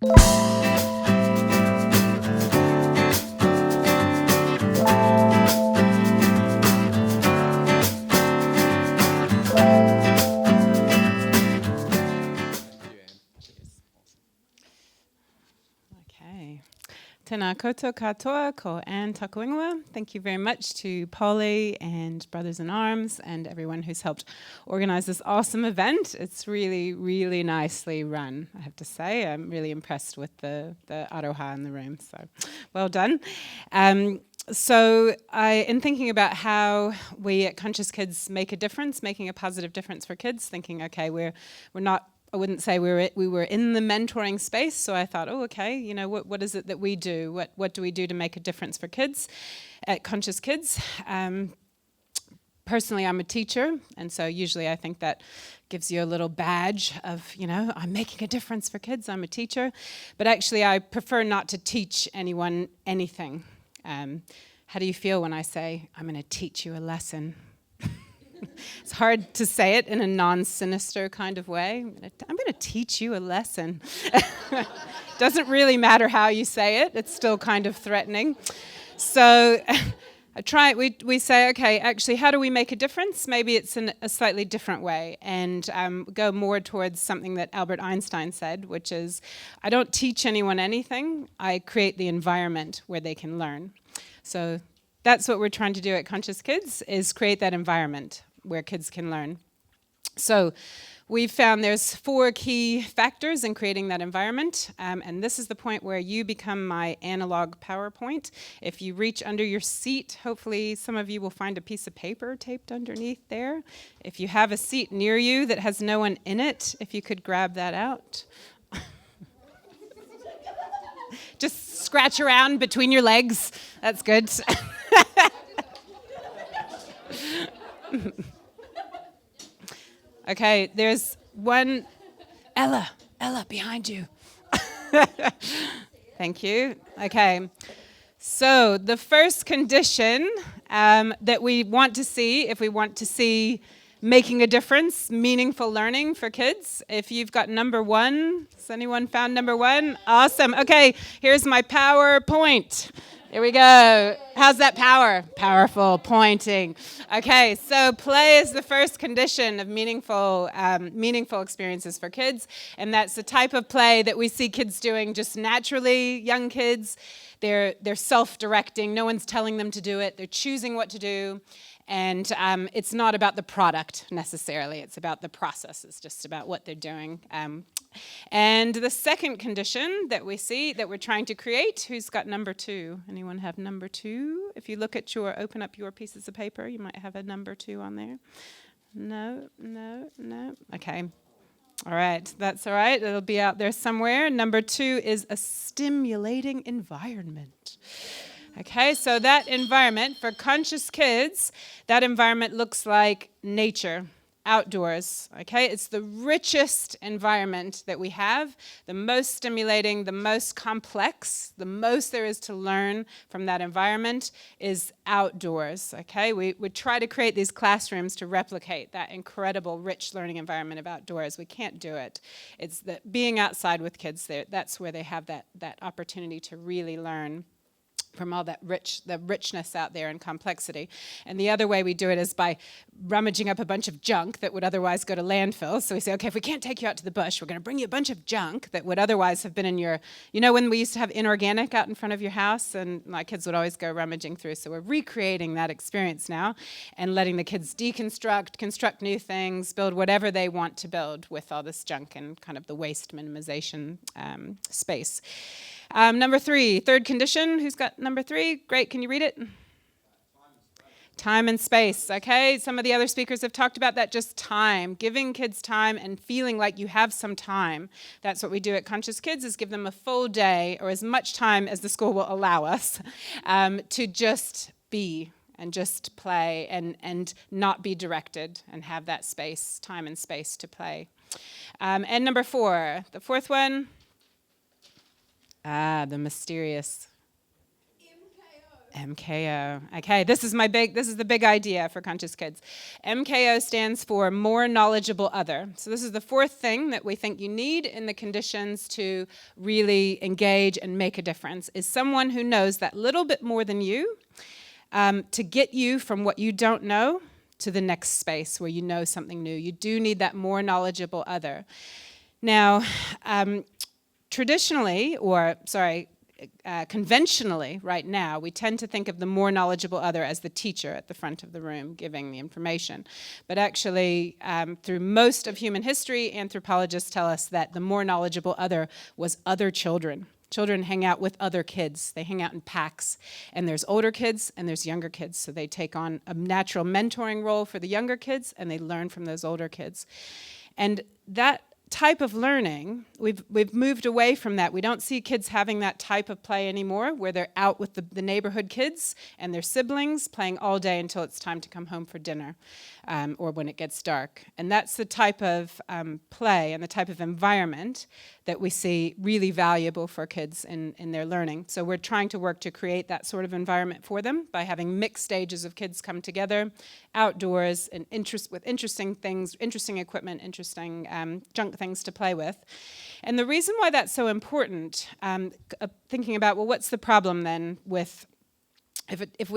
Okay. Tēnā koutou katoa ko Anne Takuingua. Thank you very much to Polly and Brothers in Arms and everyone who's helped organize this awesome event. It's really, really nicely run, I have to say. I'm really impressed with the aroha in the room, so well done. So in thinking about how we at Conscious Kids make a difference, making a positive difference for kids, thinking, okay, we're not, I wouldn't say we were in the mentoring space, so I thought, oh, okay, you know, what is it that we do? What do we do to make a difference for kids at Conscious Kids? Personally, I'm a teacher, and so usually I think that gives you a little badge of, you know, I'm making a difference for kids, I'm a teacher. But actually, I prefer not to teach anyone anything. How do you feel when I say, I'm going to teach you a lesson? It's hard to say it in a non-sinister kind of way. I'm going to teach you a lesson. Doesn't really matter how you say it. It's still kind of threatening. So we say, okay, actually, how do we make a difference? Maybe it's in a slightly different way, and go more towards something that Albert Einstein said, which is, I don't teach anyone anything. I create the environment where they can learn. So that's what we're trying to do at Conscious Kids, is create that environment where kids can learn. So we've found there's 4 key factors in creating that environment, and this is the point where you become my analog PowerPoint. If you reach under your seat, hopefully some of you will find a piece of paper taped underneath there. If you have a seat near you that has no one in it, if you could grab that out. Just scratch around between your legs. That's good. Okay, there's one. Ella, behind you. Thank you. Okay, so the first condition that we want to see, if we want to see making a difference, meaningful learning for kids, if you've got number 1, has anyone found number 1? Awesome. Okay, here's my PowerPoint. Here we go. How's that power? Powerful, pointing. Okay, so play is the first condition of meaningful experiences for kids, and that's the type of play that we see kids doing just naturally, young kids. They're self-directing. No one's telling them to do it. They're choosing what to do, and it's not about the product necessarily. It's about the process. It's just about what they're doing. And the second condition that we see that we're trying to create, who's got number 2? Anyone have number 2? If you open up your pieces of paper, you might have a number 2 on there. No. Okay. All right, that's all right. It'll be out there somewhere. Number 2 is a stimulating environment. Okay, so that environment for Conscious Kids, that environment looks like nature. Outdoors, okay? It's the richest environment that we have, the most stimulating, the most complex, the most there is to learn from that environment is outdoors, okay? We try to create these classrooms to replicate that incredible, rich learning environment of outdoors. We can't do it. It's being outside with kids there, that's where they have that opportunity to really learn from all the richness out there and complexity. And the other way we do it is by rummaging up a bunch of junk that would otherwise go to landfill. So we say, okay, if we can't take you out to the bush, we're going to bring you a bunch of junk that would otherwise have been in your, you know when we used to have inorganic out in front of your house and my kids would always go rummaging through. So we're recreating that experience now and letting the kids deconstruct, construct new things, build whatever they want to build with all this junk and kind of the waste minimization space. Number 3, third condition. Who's got number 3? Great, can you read it? Time and space, okay? Some of the other speakers have talked about that, just time. Giving kids time and feeling like you have some time. That's what we do at Conscious Kids, is give them a full day or as much time as the school will allow us to just be and just play and not be directed and have that space, time and space to play. And number 4, the fourth one. The mysterious MKO. Okay, this is the big idea for Conscious Kids. MKO stands for more knowledgeable other. So this is the fourth thing that we think you need in the conditions to really engage and make a difference, is someone who knows that little bit more than you, to get you from what you don't know to the next space where you know something new. You do need that more knowledgeable other. Now, conventionally, right now, we tend to think of the more knowledgeable other as the teacher at the front of the room giving the information. But actually, through most of human history, anthropologists tell us that the more knowledgeable other was other children. Children hang out with other kids. They hang out in packs. And there's older kids and there's younger kids. So they take on a natural mentoring role for the younger kids, and they learn from those older kids. And that type of learning, we've moved away from that. We don't see kids having that type of play anymore, where they're out with the neighborhood kids and their siblings playing all day until it's time to come home for dinner, or when it gets dark. And that's the type of play and the type of environment that we see really valuable for kids in their learning. So we're trying to work to create that sort of environment for them by having mixed stages of kids come together, outdoors, and with interesting things, interesting equipment, interesting junk things to play with. And the reason why that's so important, thinking about, well, what's the problem then with,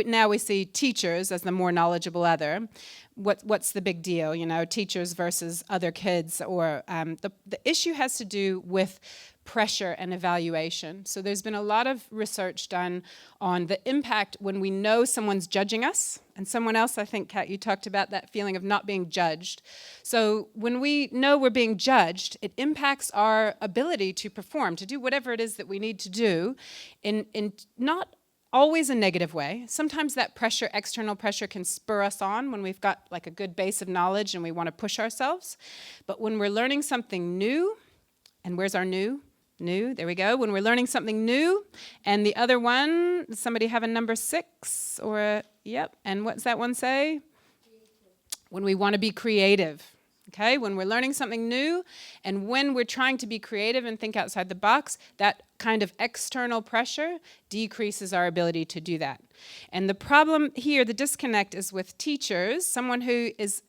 now we see teachers as the more knowledgeable other, what's the big deal, teachers versus other kids, or the issue has to do with pressure and evaluation. So there's been a lot of research done on the impact when we know someone's judging us, and someone else, I think, Kat, you talked about that feeling of not being judged. So when we know we're being judged, it impacts our ability to perform, to do whatever it is that we need to do in not always a negative way. Sometimes that pressure, external pressure, can spur us on when we've got like a good base of knowledge and we want to push ourselves. But when we're learning something new, and where's our new? New, there we go. When we're learning something new, and the other one, somebody have a number 6, or, yep, and what's that one say? When we want to be creative. Okay, when we're learning something new, and when we're trying to be creative and think outside the box, that kind of external pressure decreases our ability to do that. And the problem here, the disconnect, is with teachers, someone who is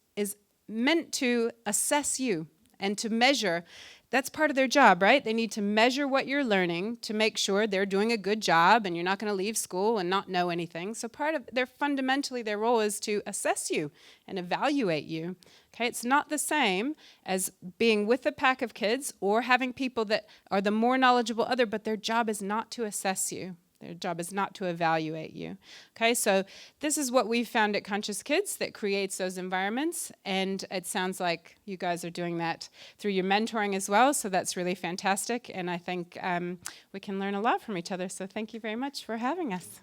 meant to assess you and to measure. That's part of their job, right? They need to measure what you're learning to make sure they're doing a good job and you're not going to leave school and not know anything. So fundamentally their role is to assess you and evaluate you. Okay, it's not the same as being with a pack of kids or having people that are the more knowledgeable other, but their job is not to assess you. Their job is not to evaluate you. Okay, so this is what we've found at Conscious Kids that creates those environments, and it sounds like you guys are doing that through your mentoring as well, so that's really fantastic, and I think we can learn a lot from each other, so thank you very much for having us.